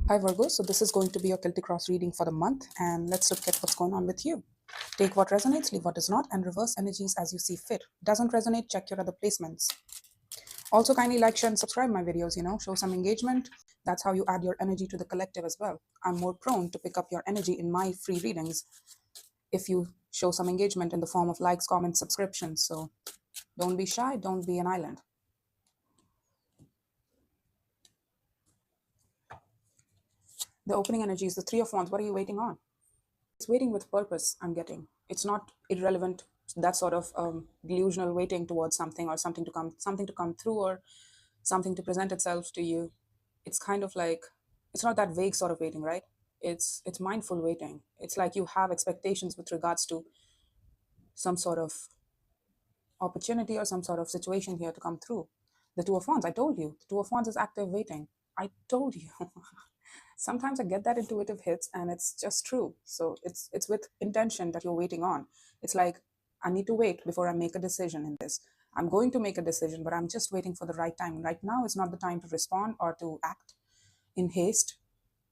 Hi Virgo, so this is going to be your Celtic Cross reading for the month, and let's look at what's going on with you. Take what resonates, leave what does not, and reverse energies as you see fit. Doesn't resonate, check your other placements. Also, kindly like, share, and subscribe my videos, show some engagement. That's how you add your energy to the collective as well. I'm more prone to pick up your energy in my free readings if you show some engagement in the form of likes, comments, subscriptions. So don't be shy, don't be an island. The opening energy is the Three of Wands. What are you waiting on? It's waiting with purpose. I'm getting it's not irrelevant, that sort of delusional waiting towards something or something to come through or something to present itself to you. It's kind of like, it's not that vague sort of waiting, right? It's mindful waiting. It's like you have expectations with regards to some sort of opportunity or some sort of situation here to come through. The Two of Wands, I told you, the Two of Wands is active waiting. I told you. Sometimes I get that intuitive hits and it's just true. So it's with intention that you're waiting on. It's like, I need to wait before I make a decision in this. I'm going to make a decision, but I'm just waiting for the right time. Right now is not the time to respond or to act in haste.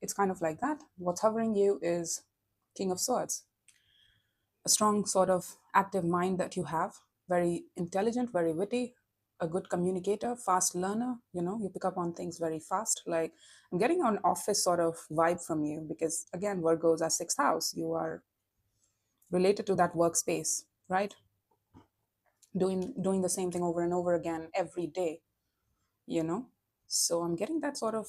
It's kind of like that. What's hovering you is King of Swords, a strong sort of active mind that you have, very intelligent, very witty, a good communicator, fast learner. You pick up on things very fast. Like, I'm getting an office sort of vibe from you because, again, Virgos are sixth house. You are related to that workspace, right? Doing the same thing over and over again every day, you know so I'm getting that sort of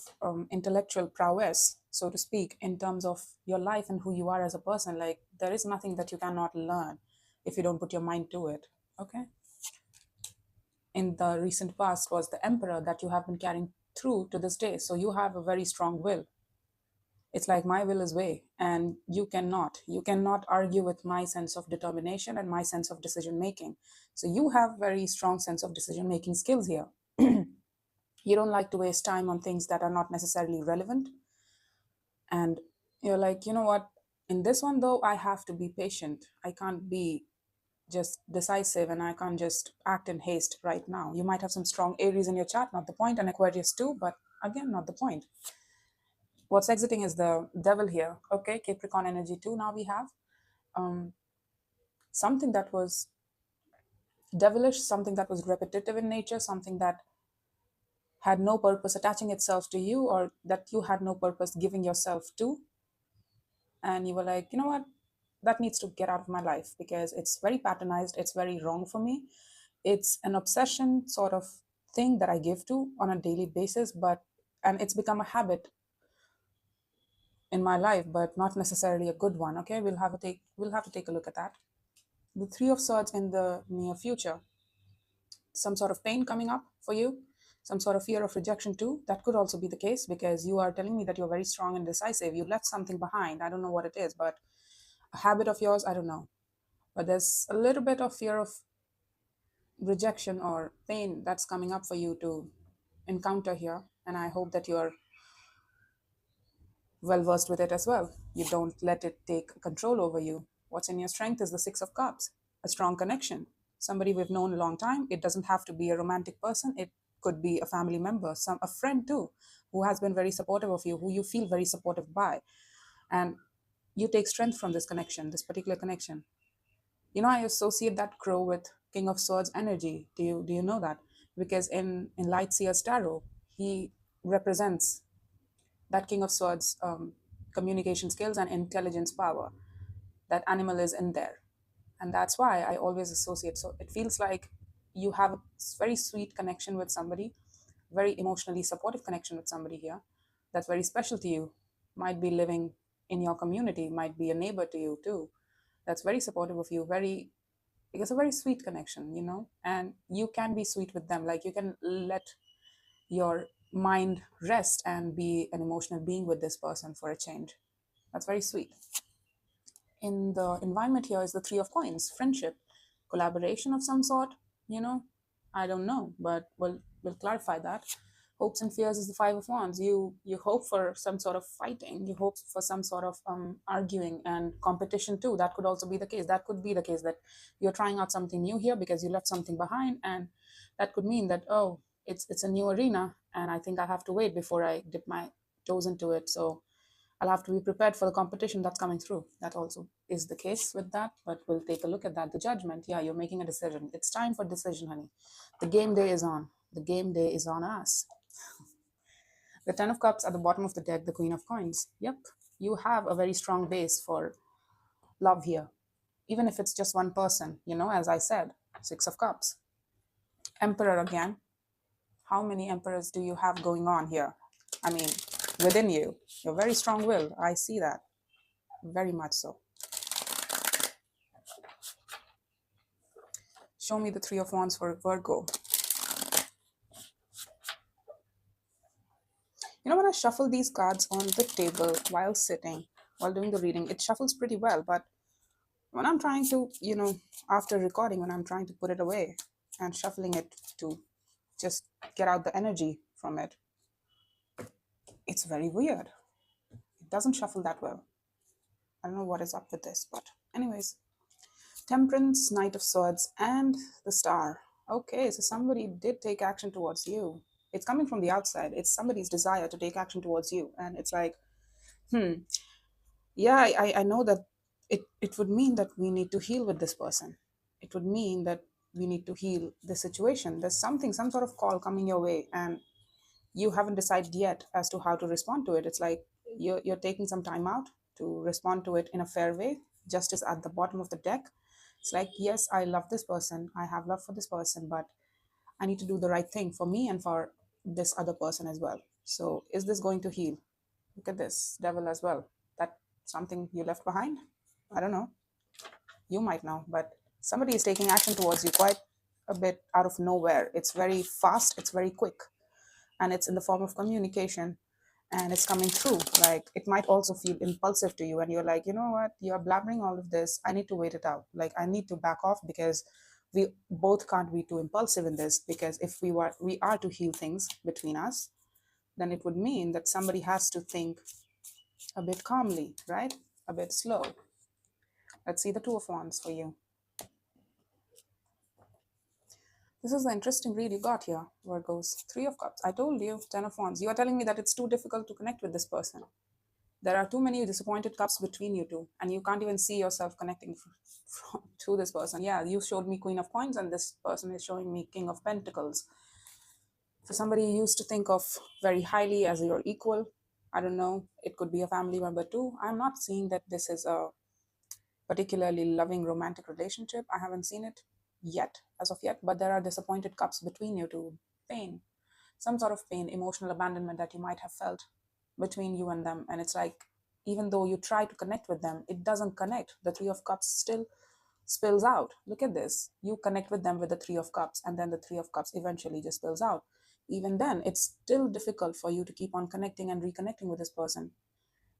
intellectual prowess, so to speak, in terms of your life and who you are as a person. Like, there is nothing that you cannot learn if you don't put your mind to it. Okay. In the recent past was the emperor that you have been carrying through to this day, so you have a very strong will. It's like, my will is way, and you cannot argue with my sense of determination and my sense of decision making. So you have very strong sense of decision making skills here. You don't like to waste time on things that are not necessarily relevant. And you're like, you know what? In this one, though, I have to be patient. I can't be just decisive and I can't just act in haste right now. You might have some strong Aries in your chart, not the point, and Aquarius too, but again, not the point. What's exiting is the devil here. Okay, Capricorn energy too. Now we have something that was devilish, something that was repetitive in nature, something that had no purpose attaching itself to you, or that you had no purpose giving yourself to. And you were like, you know what, that needs to get out of my life because it's very patternized, it's very wrong for me. It's an obsession sort of thing that I give to on a daily basis, and it's become a habit in my life, but not necessarily a good one. Okay, we'll have to take a look at that. The Three of Swords in the near future, some sort of pain coming up for you, some sort of fear of rejection too. That could also be the case because you are telling me that you're very strong and decisive. You left something behind. I don't know what it is, but a habit of yours, I don't know. But there's a little bit of fear of rejection or pain that's coming up for you to encounter here. And I hope that you're well versed with it as well. You don't let it take control over you. What's in your strength is the Six of Cups, a strong connection, somebody we've known a long time. It doesn't have to be a romantic person. It could be a family member, a friend too, who has been very supportive of you, who you feel very supportive by. And you take strength from this connection, this particular connection. I associate that crow with King of Swords energy. Do you know that? Because in Light Seer's tarot, he represents that King of Swords communication skills and intelligence power. That animal is in there, and that's why I always associate. So it feels like you have a very sweet connection with somebody, very emotionally supportive connection with somebody here that's very special to you. Might be living in your community, might be a neighbor to you too, that's very supportive of you. It's a very sweet connection, and you can be sweet with them. Like, you can let your mind rest and be an emotional being with this person for a change. That's very sweet. In the environment here is the Three of Coins, friendship, collaboration of some sort. you know I don't know, but we'll clarify that. Hopes and fears is the Five of Wands. You hope for some sort of fighting, you hope for some sort of arguing and competition too. That could also be the case. That could be the case that you're trying out something new here because you left something behind, and that could mean that, oh, it's a new arena and I think I have to wait before I dip my toes into it. So I'll have to be prepared for the competition that's coming through. That also is the case with that, but we'll take a look at that. The judgment, yeah, you're making a decision. It's time for decision, honey. The game day is on. The game day is on us. The Ten of Cups at the bottom of the deck, the Queen of Coins. Yep, you have a very strong base for love here. Even if it's just one person, as I said, Six of Cups. Emperor again. How many emperors do you have going on here? I mean, within you. You're very strong-willed. I see that. Very much so. Show me the Three of Wands for Virgo. When I shuffle these cards on the table while sitting, while doing the reading, it shuffles pretty well. But when I'm trying to, after recording, when I'm trying to put it away and shuffling it to just get out the energy from it, it's very weird. It doesn't shuffle that well. I don't know what is up with this, but anyways. Temperance, Knight of Swords, and the Star. Okay, so somebody did take action towards you. It's coming from the outside. It's somebody's desire to take action towards you. And it's like, yeah, I know that it would mean that we need to heal with this person. It would mean that we need to heal the situation. There's some sort of call coming your way, and you haven't decided yet as to how to respond to it. It's like you're taking some time out to respond to it in a fair way. Justice at the bottom of the deck. It's like, yes, I love this person. I have love for this person, but I need to do the right thing for me and for this other person as well. So is this going to heal? Look at this, Devil as well. That something you left behind? I don't know. You might know, but somebody is taking action towards you quite a bit out of nowhere. It's very fast. It's very quick. And it's in the form of communication. And it's coming through. Like, it might also feel impulsive to you, and you're like, you know what, you're blabbering all of this, I need to wait it out. Like, I need to back off, because we both can't be too impulsive in this. Because if we are to heal things between us, then it would mean that somebody has to think a bit calmly, right? A bit slow. Let's see the Two of Wands for you. This is the interesting read you got here, Virgos. Three of Cups. I told you, Ten of Wands. You are telling me that it's too difficult to connect with this person. There are too many disappointed cups between you two, and you can't even see yourself connecting to this person. Yeah, you showed me Queen of Coins, and this person is showing me King of Pentacles. For somebody you used to think of very highly as your equal, I don't know, it could be a family member too. I'm not seeing that this is a particularly loving romantic relationship. I haven't seen it yet, as of yet, but there are disappointed cups between you two. Pain, some sort of pain, emotional abandonment that you might have felt between you and them. And it's like, even though you try to connect with them, it doesn't connect. The Three of Cups still spills out. Look at this. You connect with them with the Three of Cups, and then the Three of Cups eventually just spills out. Even then, it's still difficult for you to keep on connecting and reconnecting with this person.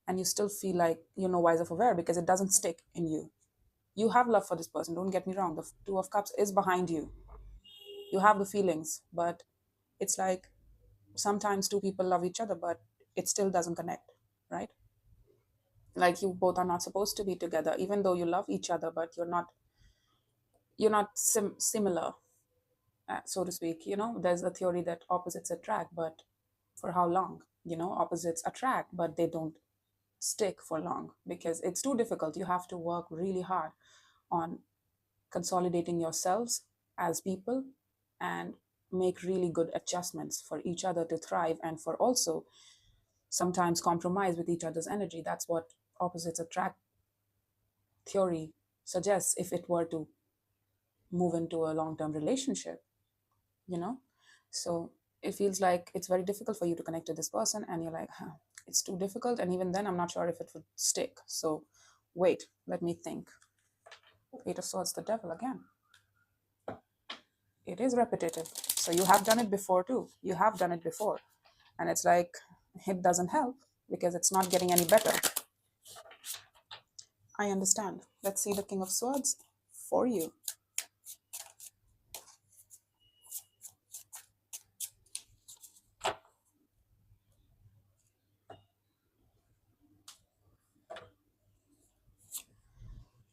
And you still feel like you're no wiser for wear, because it doesn't stick in you. You have love for this person, don't get me wrong. The Two of Cups is behind you. You have the feelings, but it's like sometimes two people love each other, but it still doesn't connect, right? Like, you both are not supposed to be together, even though you love each other, but you're not similar, so to speak. There's a theory that opposites attract, but for how long? Opposites attract, but they don't stick for long, because it's too difficult. You have to work really hard on consolidating yourselves as people and make really good adjustments for each other to thrive, and for also sometimes compromise with each other's energy. That's what opposites attract theory suggests, if it were to move into a long-term relationship. So it feels like it's very difficult for you to connect to this person, and you're like, it's too difficult, and even then I'm not sure if it would stick. So wait, let me think. Eight of Swords, the Devil again. It is repetitive. So you have done it before too. You have done it before. And it's like, it doesn't help, because it's not getting any better. I understand. Let's see the King of Swords for you.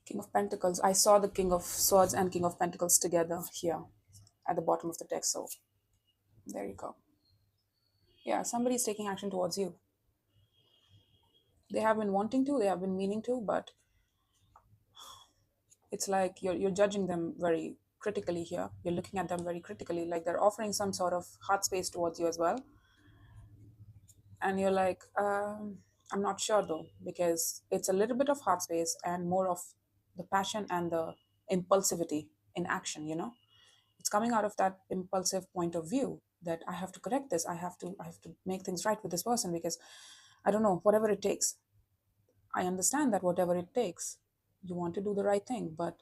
King of Pentacles. I saw the King of Swords and King of Pentacles together here at the bottom of the deck. So there you go. Yeah, somebody's taking action towards you. They have been wanting to, they have been meaning to, but it's like you're judging them very critically here. You're looking at them very critically, like they're offering some sort of heart space towards you as well. And you're like, I'm not sure though, because it's a little bit of heart space and more of the passion and the impulsivity in action, you know? It's coming out of that impulsive point of view that I have to correct this. I have to make things right with this person because I don't know, whatever it takes. I understand that whatever it takes, you want to do the right thing, but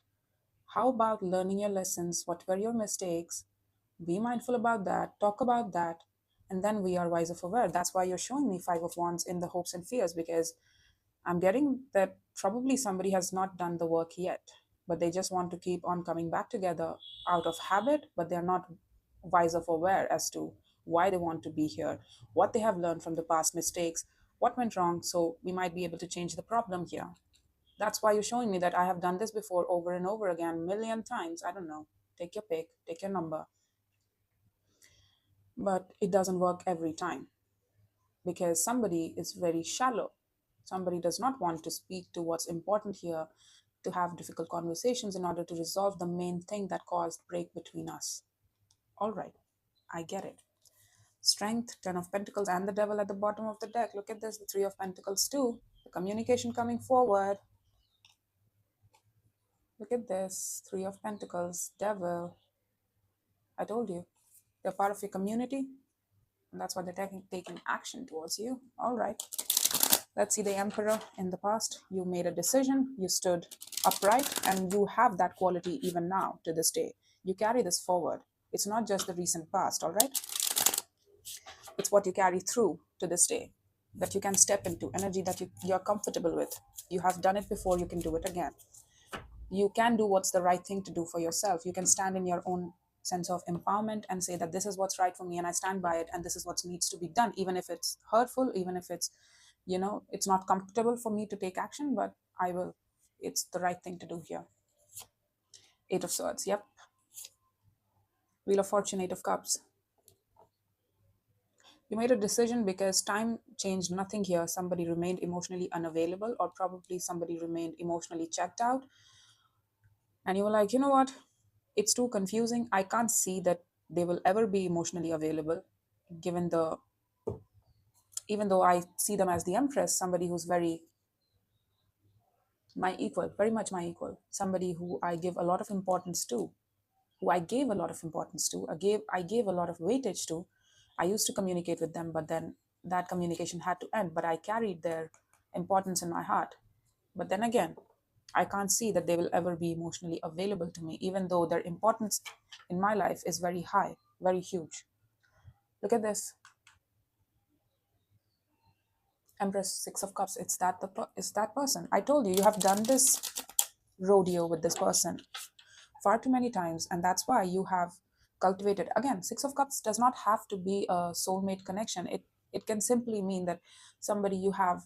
how about learning your lessons? What were your mistakes? Be mindful about that, talk about that, and then we are wiser for wear. That's why you're showing me Five of Wands in the hopes and fears, because I'm getting that probably somebody has not done the work yet, but they just want to keep on coming back together out of habit, but they're not wiser for wear as to why they want to be here, what they have learned from the past mistakes, what went wrong, so we might be able to change the problem here. That's why you're showing me that I have done this before over and over again, million times. I don't know. Take your pick, take your number. But it doesn't work every time because somebody is very shallow. Somebody does not want to speak to what's important here, to have difficult conversations in order to resolve the main thing that caused break between us. All right, I get it. Strength, Ten of Pentacles, and the Devil at the bottom of the deck. Look at this, the Three of Pentacles too. The communication coming forward. Look at this, Three of Pentacles, Devil. I told you, they're part of your community, and that's why they're taking action towards you. All right. Let's see the Emperor in the past. You made a decision, you stood upright, and you have that quality even now to this day. You carry this forward. It's not just the recent past, all right? It's what you carry through to this day that you can step into, energy that you're comfortable with. You have done it before, you can do it again. You can do what's the right thing to do for yourself. You can stand in your own sense of empowerment and say that this is what's right for me and I stand by it, and this is what needs to be done, even if it's hurtful, even if it's, you know, it's not comfortable for me to take action, but I will. It's the right thing to do here. Eight of Swords, yep. Wheel of Fortune, Eight of Cups. You made a decision because time changed nothing here. Somebody remained emotionally unavailable, or probably somebody remained emotionally checked out. And you were like, you know what? It's too confusing. I can't see that they will ever be emotionally available, given the, even though I see them as the Empress, somebody who's very my equal, very much my equal, somebody who I give a lot of importance to, who I gave a lot of importance to, I gave a lot of weightage to. I used to communicate with them, but then that communication had to end. But I carried their importance in my heart. But then again, I can't see that they will ever be emotionally available to me, even though their importance in my life is very high, very huge. Look at this. Empress, Six of Cups. It's that person. I told you, you have done this rodeo with this person far too many times, and that's why you have cultivated. Again, Six of Cups does not have to be a soulmate connection. It can simply mean that somebody you have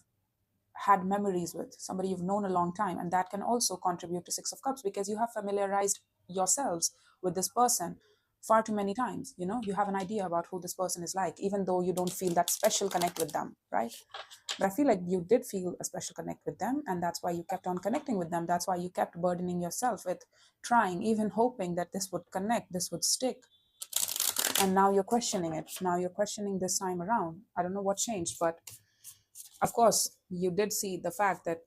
had memories with, somebody you've known a long time, and that can also contribute to Six of Cups because you have familiarized yourselves with this person far too many times. You know, you have an idea about who this person is like, even though you don't feel that special connect with them, right? But I feel like you did feel a special connect with them, and that's why you kept on connecting with them. That's why you kept burdening yourself with trying, even hoping that this would connect, this would stick. And now you're questioning it. Now you're questioning this time around. I don't know what changed, but of course, you did see the fact that,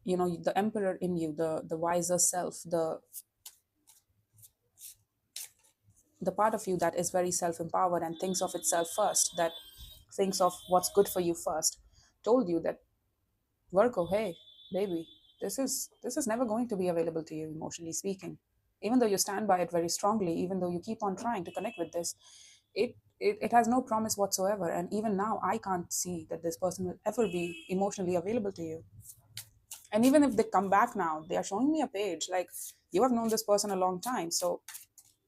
you know, the Emperor in you, the wiser self, the part of you that is very self-empowered and thinks of itself first, that thinks of what's good for you first, told you that, Virgo, hey, baby, this is never going to be available to you, emotionally speaking. Even though you stand by it very strongly, even though you keep on trying to connect with this, it has no promise whatsoever. And even now, I can't see that this person will ever be emotionally available to you. And even if they come back now, they are showing me a page. Like, you have known this person a long time, so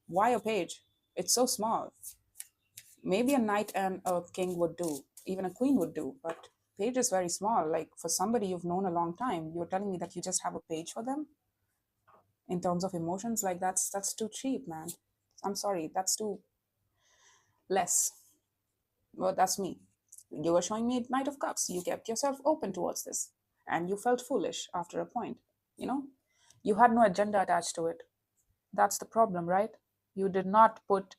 why a page? It's so small. Maybe a knight and a king would do, even a queen would do, but page is very small. Like, for somebody you've known a long time, you're telling me that you just have a page for them in terms of emotions. Like, that's too cheap, man. I'm sorry, that's too less. Well, that's me. You were showing me Knight of Cups. You kept yourself open towards this. and you felt foolish after a point. You know, you had no agenda attached to it. That's the problem, right? You did not put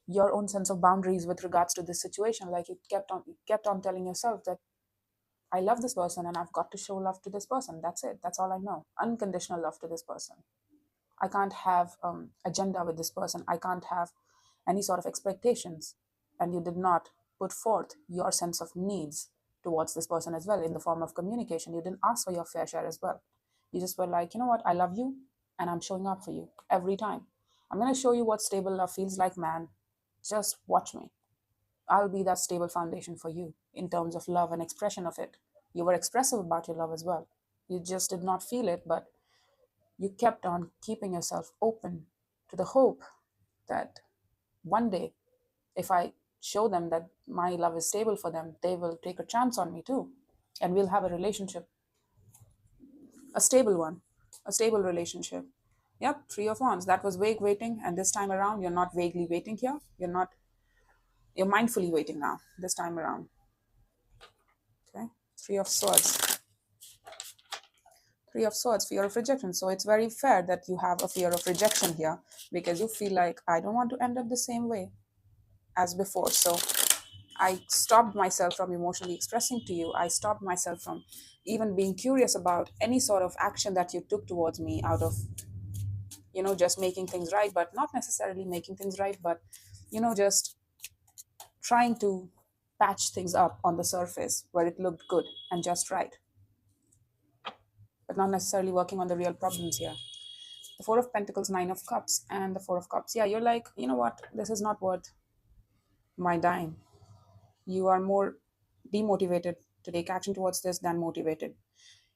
your own sense of boundaries with regards to this situation. Like you kept on telling yourself that I love this person and I've got to show love to this person. That's it. That's all I know. Unconditional love to this person. I can't have agenda with this person. I can't have any sort of expectations. And you did not put forth your sense of needs towards this person as well in the form of communication. You didn't ask for your fair share as well. You just were like, you know what, I love you and I'm showing up for you every time. I'm going to show you what stable love feels like, man. Just watch me. I'll be that stable foundation for you in terms of love and expression of it. You were expressive about your love as well. You just did not feel it, but you kept on keeping yourself open to the hope that one day, if I show them that my love is stable for them, they will take a chance on me too. And we'll have a relationship, a stable one, a stable relationship. Yep, Three of Wands. That was vague waiting. And this time around, you're not vaguely waiting here. You're mindfully waiting now, this time around. Okay, Three of Swords. Three of Swords, fear of rejection. So it's very fair that you have a fear of rejection here because you feel like, I don't want to end up the same way as before. So I stopped myself from emotionally expressing to you. I stopped myself from even being curious about any sort of action that you took towards me out of, just making things right, but not necessarily making things right, but, just trying to patch things up on the surface where it looked good and just right, but not necessarily working on the real problems here. The Four of Pentacles, Nine of Cups, and the Four of Cups. Yeah, you're like, you know what? This is not worth my dime. You are more demotivated to take action towards this than motivated.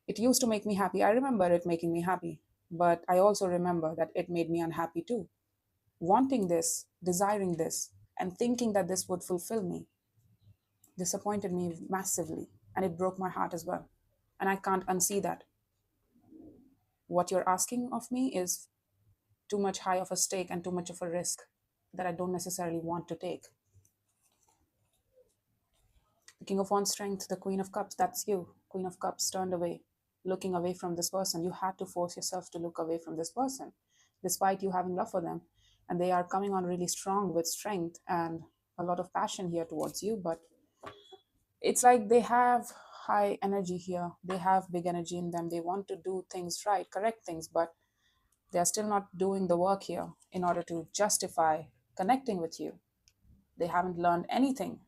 It used to make me happy. I remember it making me happy, but I also remember that it made me unhappy too. Wanting this, desiring this, and thinking that this would fulfill me disappointed me massively, and it broke my heart as well. And I can't unsee that. What you're asking of me is too much high of a stake and too much of a risk that I don't necessarily want to take. The King of Wands strength, the Queen of Cups, that's you. Queen of Cups turned away, looking away from this person. You had to force yourself to look away from this person, despite you having love for them. And they are coming on really strong with strength and a lot of passion here towards you. But it's like they have high energy here. They have big energy in them. They want to do things right, correct things, but they are still not doing the work here in order to justify connecting with you. They haven't learned anything.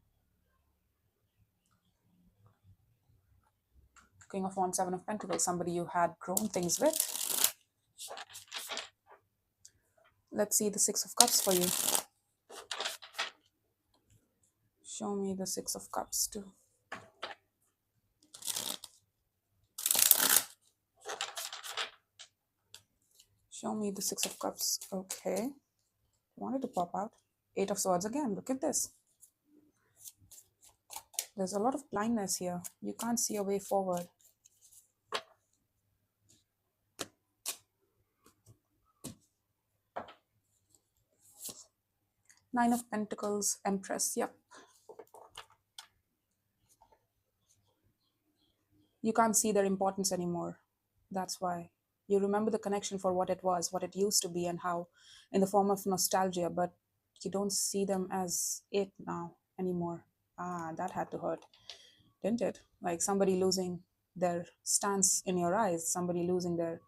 King of Wands, Seven of Pentacles, somebody you had grown things with. Let's see the Six of Cups for you. Show me the Six of Cups too. Show me the Six of Cups. Okay. Wanted to pop out. Eight of Swords again. Look at this. There's a lot of blindness here. You can't see a way forward. Nine of Pentacles, Empress. Yep. You can't see their importance anymore. That's why. You remember the connection for what it was, what it used to be, and how in the form of nostalgia, but you don't see them as it now anymore. Ah, that had to hurt, didn't it? Like somebody losing their stance in your eyes, somebody losing their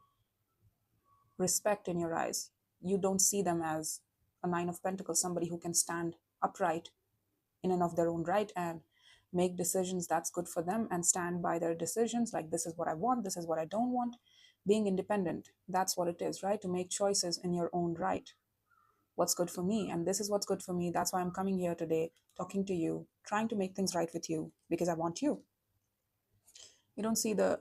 respect in your eyes. You don't see them as a Nine of Pentacles, somebody who can stand upright in and of their own right and make decisions that's good for them and stand by their decisions. Like, this is what I want, this is what I don't want. Being independent, that's what it is, right? To make choices in your own right. What's good for me, and this is what's good for me. That's why I'm coming here today, talking to you, trying to make things right with you, because I want you. You don't see them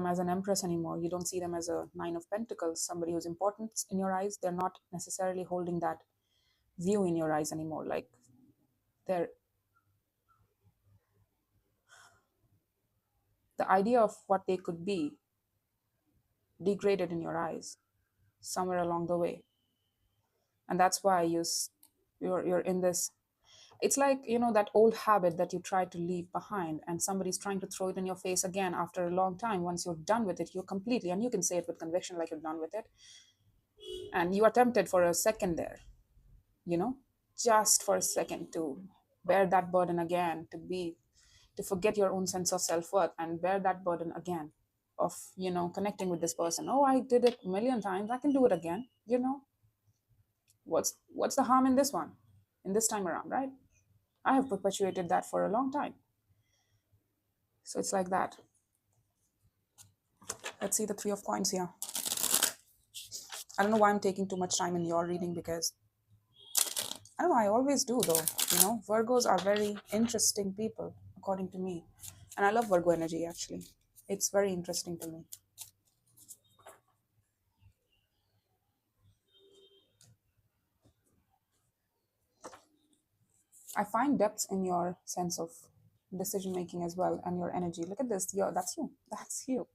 as an Empress anymore. You don't see them as a Nine of Pentacles, somebody who's important in your eyes. They're not necessarily holding that view in your eyes anymore. Like, they're the idea of what they could be degraded in your eyes somewhere along the way. And that's why you're in this It's like, that old habit that you try to leave behind, and somebody's trying to throw it in your face again after a long time. Once you're done with it, you're completely, and you can say it with conviction, like you're done with it, and you are tempted for a second there, you know, just for a second to bear that burden again, to forget your own sense of self-worth and bear that burden again of, connecting with this person. Oh, I did it a million times, I can do it again. What's the harm in this one, in this time around, right? I have perpetuated that for a long time. So it's like that. Let's see the Three of Coins here. I don't know why I'm taking too much time in your reading, because I don't know, I always do though. Virgos are very interesting people, according to me. And I love Virgo energy, actually. It's very interesting to me. I find depths in your sense of decision making as well, and your energy. Look at this. Yeah, that's you. That's you.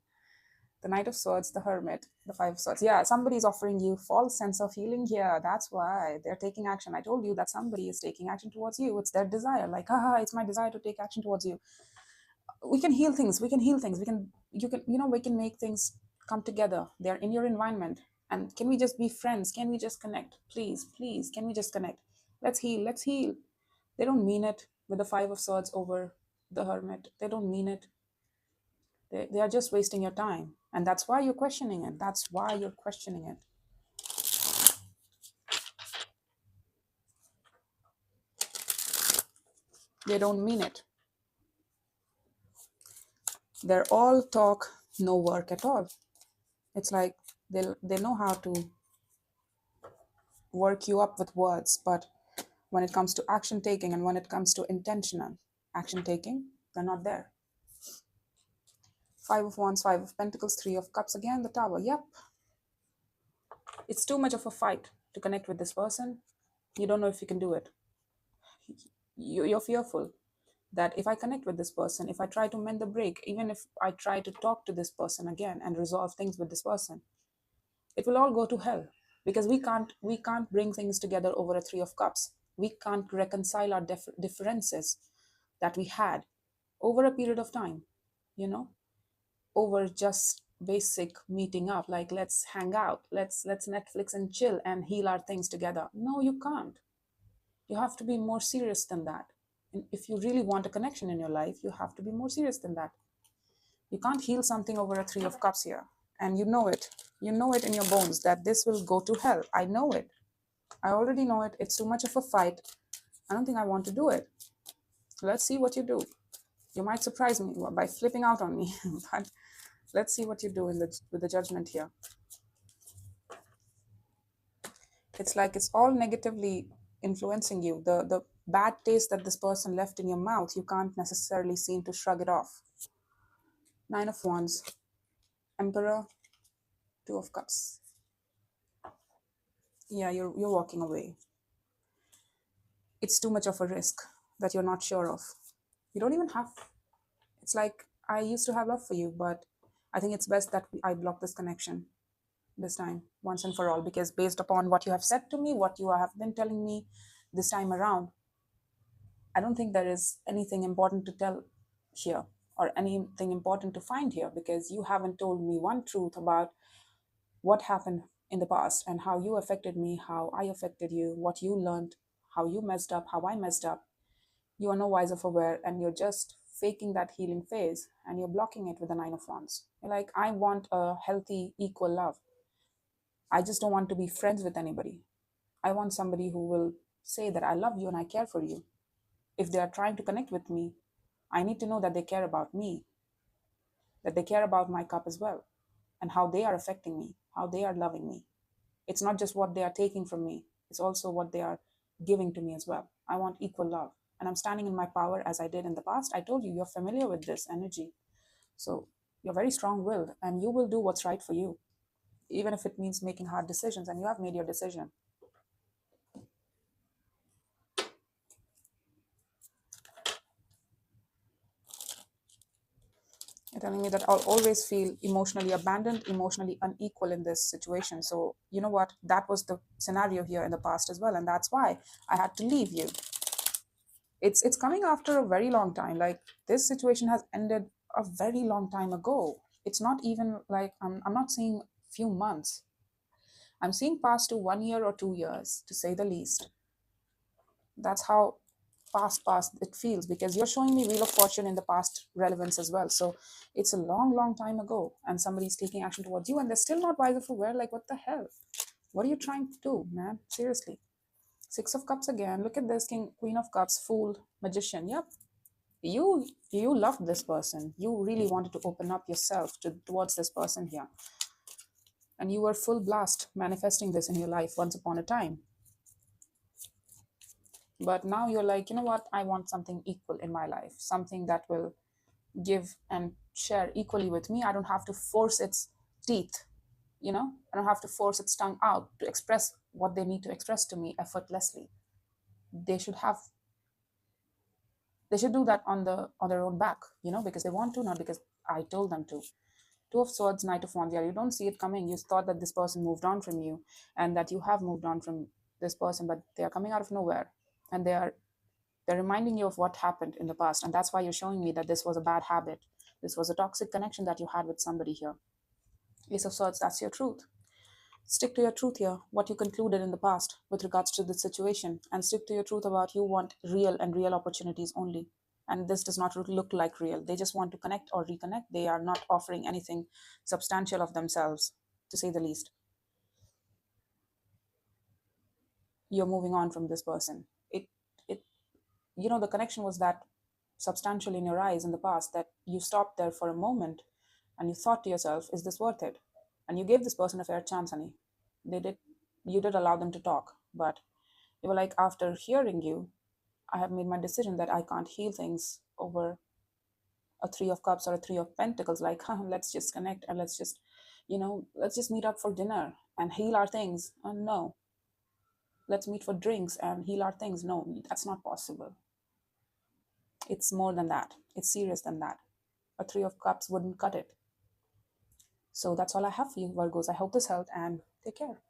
The Knight of Swords, the Hermit, the Five of Swords. Yeah, somebody's offering you false sense of healing here. That's why they're taking action. I told you that somebody is taking action towards you. It's their desire. Like, haha, it's my desire to take action towards you. We can heal things. We can heal things. We can make things come together. They're in your environment. And can we just be friends? Can we just connect? Please, please, can we just connect? Let's heal. Let's heal. They don't mean it with the Five of Swords over the Hermit. They don't mean it. They are just wasting your time. And that's why you're questioning it. That's why you're questioning it. They don't mean it. They're all talk, no work at all. It's like they know how to work you up with words, but when it comes to action taking and when it comes to intentional action taking, they're not there. Five of Wands, Five of Pentacles, Three of Cups, again the Tower. Yep. It's too much of a fight to connect with this person. You don't know if you can do it. You're fearful that if I connect with this person, if I try to mend the break, even if I try to talk to this person again and resolve things with this person, it will all go to hell, because we can't bring things together over a Three of Cups. We can't reconcile our differences that we had over a period of time, over just basic meeting up, like let's hang out, let's Netflix and chill and heal our things together. No, you can't. You have to be more serious than that. And if you really want a connection in your life, you have to be more serious than that. You can't heal something over a Three of Cups here. And you know it. You know it in your bones that this will go to hell. I know it. I already know it. It's too much of a fight. I don't think I want to do it. Let's see what you do. You might surprise me by flipping out on me. But let's see what you do with the Judgment here. It's like it's all negatively influencing you. The bad taste that this person left in your mouth, you can't necessarily seem to shrug it off. Nine of Wands, Emperor, Two of Cups. Yeah, you're walking away. It's too much of a risk that you're not sure of. You don't even have. It's like, I used to have love for you, but I think it's best that I block this connection this time, once and for all, because based upon what you have said to me, what you have been telling me this time around, I don't think there is anything important to tell here or anything important to find here, because you haven't told me one truth about what happened in the past and how you affected me, how I affected you, what you learned, how you messed up, how I messed up. You are no wiser for wear, and you're just faking that healing phase, and you're blocking it with the Nine of Wands. You're like, I want a healthy, equal love. I just don't want to be friends with anybody. I want somebody who will say that I love you and I care for you. If they are trying to connect with me, I need to know that they care about me, that they care about my cup as well, and how they are affecting me, how they are loving me. It's not just what they are taking from me, it's also what they are giving to me as well. I want equal love. And I'm standing in my power as I did in the past. I told you, you're familiar with this energy. So you're very strong-willed, and you will do what's right for you, even if it means making hard decisions, and you have made your decision. You're telling me that I'll always feel emotionally abandoned, emotionally unequal in this situation. So you know what? That was the scenario here in the past as well. And that's why I had to leave you. It's coming after a very long time. Like, this situation has ended a very long time ago. It's not even like I'm not seeing few months. I'm seeing past to 1 year or 2 years, to say the least. That's how past it feels, because you're showing me Wheel of Fortune in the past relevance as well. So it's a long time ago, and somebody's taking action towards you, and they're still not wiser for wear. Like, what the hell? What are you trying to do, man? Seriously. Six of Cups again. Look at this. King, Queen of Cups, Fool, Magician. Yep. You loved this person. You really wanted to open up yourself towards this person here. And you were full blast manifesting this in your life once upon a time. But now you're like, you know what? I want something equal in my life. Something that will give and share equally with me. I don't have to force its teeth, I don't have to force its tongue out to express what they need to express to me effortlessly. They should have they should do that on their own back, because they want to, not because I told them to. Two of Swords, Knight of Wands. Yeah, you don't see it coming. You thought that this person moved on from you, and that you have moved on from this person, but they are coming out of nowhere, and they're reminding you of what happened in the past, and that's why you're showing me that this was a bad habit. This was a toxic connection that you had with somebody here. Ace of Swords, that's your truth. Stick to your truth here, what you concluded in the past with regards to this situation, and stick to your truth about you want real and real opportunities only. And this does not look like real. They just want to connect or reconnect. They are not offering anything substantial of themselves, to say the least. You're moving on from this person. It the connection was that substantial in your eyes in the past that you stopped there for a moment, and you thought to yourself, is this worth it? And you gave this person a fair chance, honey. You did allow them to talk, but you were like, after hearing you, I have made my decision that I can't heal things over a Three of Cups or a Three of Pentacles. Like, let's just connect, and let's just meet up for dinner and heal our things. No. Let's meet for drinks and heal our things. No, that's not possible. It's more than that. It's serious than that. A Three of Cups wouldn't cut it. So that's all I have for you, Virgos. I hope this helped, and take care.